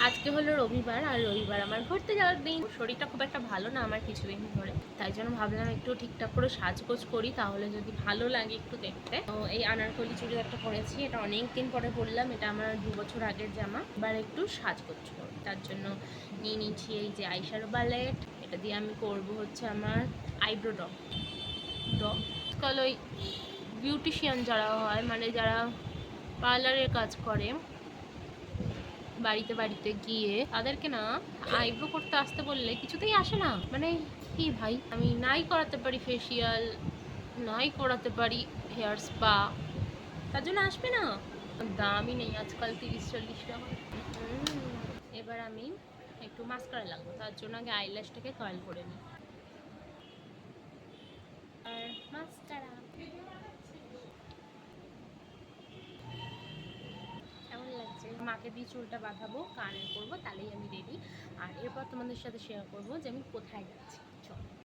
আজকে হলো রবিবার, আর রবিবার আমার ঘুরতে যাওয়ার দিন। শরীরটা খুব একটা ভালো না আমার কিছুদিন ধরে, তাই জন্য ভাবলাম একটু ঠিকঠাক করে সাজগোজ করি, তাহলে যদি ভালো লাগে একটু দেখতে। তো এই আনারকলি চুড়িদারটা পরেছি, এটা অনেক দিন পরে পরলাম, এটা আমার 2 বছর আগের জামা। এবার একটু সাজগোজ করি, তার জন্য নিয়ে নিচ্ছি এই যে আইশ্যাডো প্যালেট। এটা দিয়ে আমি করব হচ্ছে আমার আইব্রো ড্র। আজকাল ওই বিউটিশিয়ান যারা হয়, মানে যারা পার্লারের কাজ করে, বাড়িতে বাড়িতে গিয়ে তাদেরকে না আইব্রো করতে আসতে বললে কিছুতেই আসে না। মানে কি ভাই, আমি নাই করাতে পারি ফেসিয়াল, নাই করাতে পারি হেয়ার স্পা, তার জন্য আসবে না। দামই নেই আজকাল, 30-40 টাকা। এবার আমি একটু মাস্কারা লাগবো, তার জন্য আগে আইল্যাশটাকে কার্ল করে নিই। আর মাস্কারা কেমন লাগছে? মাকে দিয়ে চুলটা বাঁধাবো, কানের করবো, তাহলেই আমি রেডি। আর এরপর তোমাদের সাথে শেয়ার করবো যে আমি কোথায় যাচ্ছি। চলো।